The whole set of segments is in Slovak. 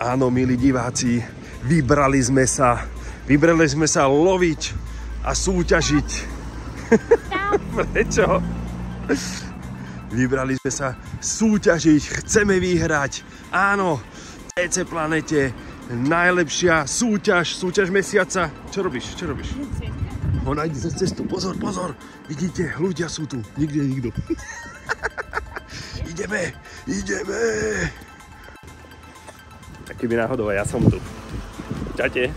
Áno, milí diváci, vybrali sme sa loviť a súťažiť. Prečo? Vybrali sme sa súťažiť, chceme vyhrať. Áno, CC Planete, najlepšia súťaž mesiaca. Čo robíš? Ona ide cez cestu, pozor, vidíte, ľudia sú tu, nikde nikto. Ideme. A keby náhodou, ja som tu. Čaute.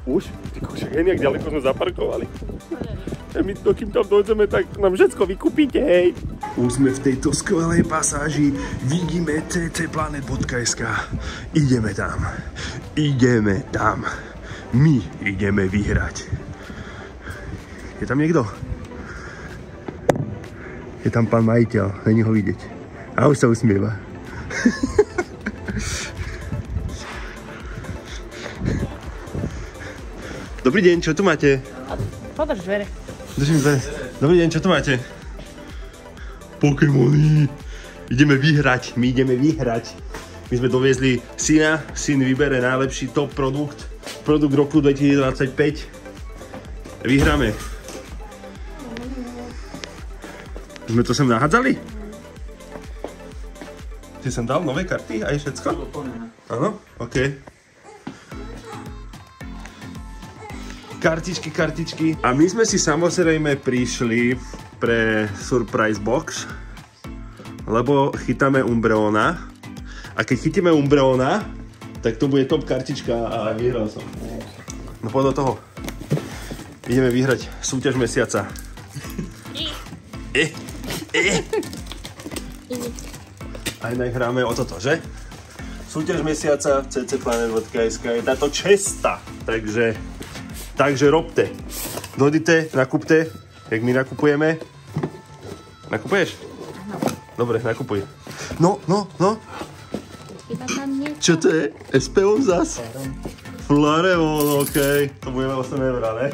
Už? Ty košak, nejak ďaleko sme zaparkovali. A my dokým tam dojdeme, tak nám všetko vykúpite, hej. Už sme v tejto skvelej pasáži, vidíme ccplanet.sk. Ideme tam. My ideme vyhrať. Je tam niekto? Je tam pán majiteľ, není ho vidieť. A už sa usmieva. Dobrý deň, čo tu máte? Podrž dvere. Držím dvere. Dobrý deň, čo tu máte? Pokémony. My ideme vyhrať. My sme doviezli syna. Syn vybere najlepší top produkt roku 2025. Vyhráme. Sme to sem nahádzali? Ty som dal nové karty aj všetko? Áno? OK. Kartičky. A my sme si samozrejme prišli pre surprise box, lebo chytáme Umbreona. A keď chytíme Umbreona, tak to bude top kartička a vyhral som. No poď do toho. Ideme vyhrať súťaž mesiaca. Aj nahráme o toto, že? Súťaž mesiaca ccplanet.sk je táto česta. Takže robte. Dojdite, nakúpte, jak my nakupujeme. Nakupuješ? Dobre, nakupuj. No. Čo to je? SPO zas? Flareon, okej. To bude 8 eur, ne?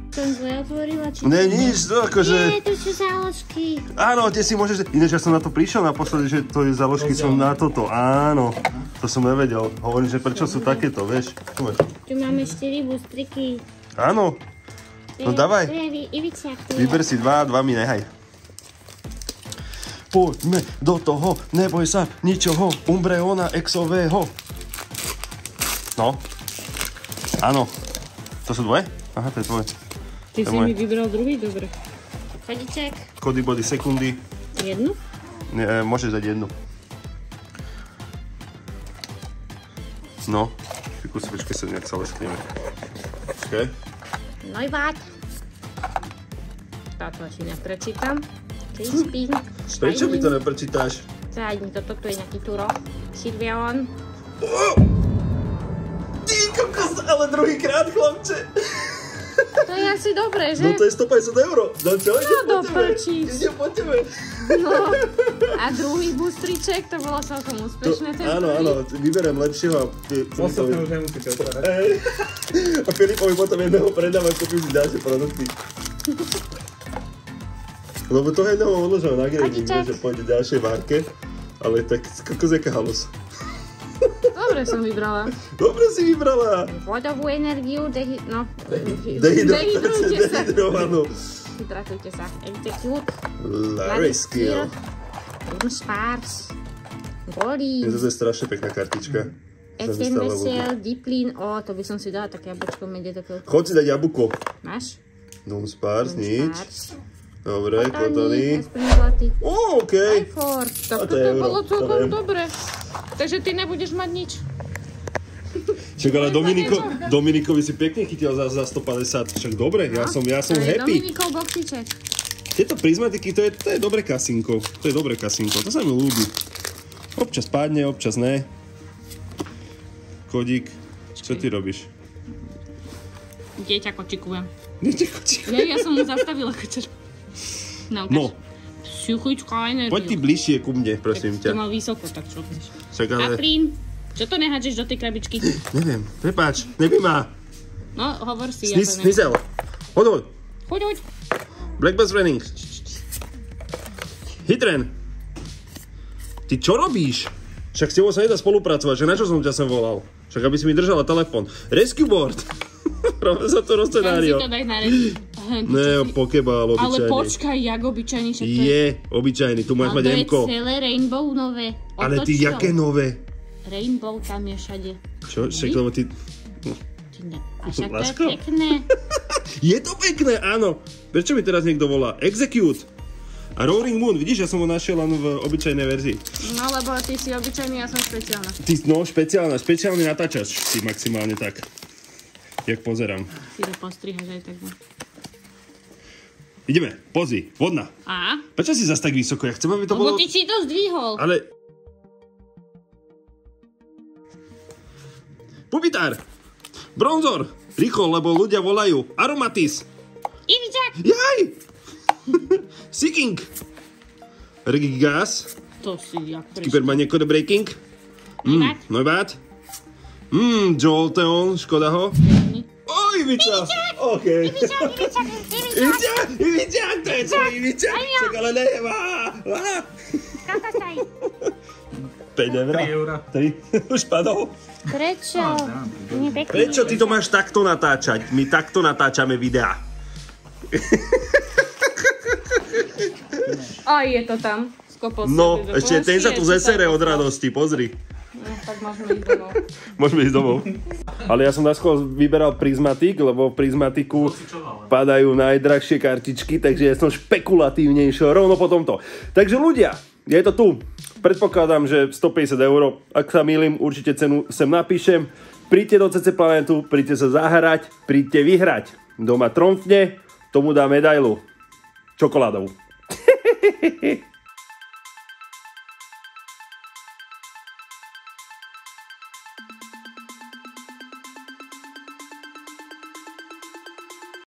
Som zle otvorila, či... Ne, nič, to akože... Nie, to sú záložky. Áno, tie si môžeš... Ináč ja som na to prišiel naposledy, že to je záložky, som na toto. Áno, to som nevedel. Hovorím, že prečo sú takéto, vieš? Tu máme 4 boostriky. Áno. No dávaj. Vyber si 2 mi nehaj. Poďme do toho, neboj sa ničoho, Umbreona exového. No. Áno. To sú dvoje? Aha, to je tvoje. Ty si mi vybral druhý, dobre. Kodiček. Kody, body, sekundy. Jednu? Nie, môžeš dať jednu. No. Počkaj sa, nejak sa leskneme. Počkaj. Neubad. Táto asi neprečítam. Crispin. Prečo mi to neprečítáš? Zájdni toto, tu je nejaký Turo. Sylveon. Ty kokos, ale druhýkrát, chlapče. To je asi dobré, že? No to je 150 eur. No čo? No doprčíš. Ide po tebe. No. A druhý boostriček, to bolo celkom úspešné. Áno, vyberiem lepšieho. Ostatné už nemusíte otvárať. A Filipovi potom jedného predávam, kúpim si ďalšie produkty. Lebo to jedného odložil na grading, že pôjde ďalšej várke. Ale tak kokos jaká halus. Dobre som vybrala. Dobre si vybrala. Vodovú energiu, Dehydrovanú. Hydratujte sa. Execute. Larry Skill. Spars. Golí. To je strašne pekná kartička. SMSL, Diplin. To by som si dala také jablčko medie do pilku. Chod si dať jablko. Máš? Spars, nič. Dobre, kotony. Okej. Tak toto bolo celkom dobre. Takže ty nebudeš mať nič. Však ale Dominikovi si pekne chytil za 150. Však dobre, ja som happy. Dominikov boxiček. Tieto prizmatiky, to je dobré kasinko. To sa mi ľúbi. Občas padne, občas ne. Kodík. Čo ty robíš? Dieťa kočikujem. Ja som mu zastavila kočer. No. Psychická energia. Poď ty bližšie ku mne, prosím ťa. Tak to mal vysoko, tak čo chceš. Ale... Kaplín, čo to nehádžeš do tej krabičky? Neviem, prepáč, nebýma. No, hovor si. Snizel. Hoď. Hoď. Black Bass Running. Hitren. Ty čo robíš? Však s tebou sa nedá spolupracovať, že na čo som ťa sem volal? Však aby si mi držala telefon. Rescue board. Profesor scenário. Tam si to daj na rescue. Ne, pokeball, obyčajný. Ale počkaj, jak obyčajný, však to Je, obyčajný, tu máš mať M-ko. to je celé rainbow nové. Ale ty, jaké nové? Rainbow tam je všade. Čo? Však lebo ty... A však to je Lásko? pekné. Je to pekné, áno. Prečo mi teraz niekto volá? Execute. A Roaring Moon, vidíš, ja som ho našiel len v obyčajnej verzii. No lebo ty si obyčajný, ja som špeciálna. Ty, no, špeciálny natáčač si maximálne tak. Jak pozerám. Ty to postrihaš aj tak. Ideme, pozri, vodná. A? Prečo si zas tak vysoko? Ja chcem, aby to Lebo bolo... ty si to zdvihol. Ale... Pupitár! Bronzor! Rýchlo, lebo ľudia volajú. Aromatis! Ivičak! Jaj! Seeking! Regigas! To si jak Skippermanie Code Breaking! Neubad! Jolteon, škoda ho. Oj, Ivičak! OK. Ivičak, to je tvoj Ivičak! Čak, ale nejeva! 5 eur. 3 eura. 3? Už padol. Prečo? Nie pekný. Prečo ty to máš takto natáčať? My takto natáčame videá. Aj je to tam. Skopol No, ešte ten sa tu zesere od radosti, pozri. No, tak môžeme ísť domov. Môžeme ísť domov. Ale ja som naskôr vyberal Prismatik, lebo v Prismatiku padajú najdrahšie kartičky, takže ja som špekulatívnejšie rovno po tomto. Takže ľudia, je to tu. Predpokladám, že 150 eur. Ak sa mýlim, určite cenu sem napíšem. Príďte do CC Planetu, príďte sa zahrať, príďte vyhrať. Doma tromfne, tomu dá medailu. Čokoládovú.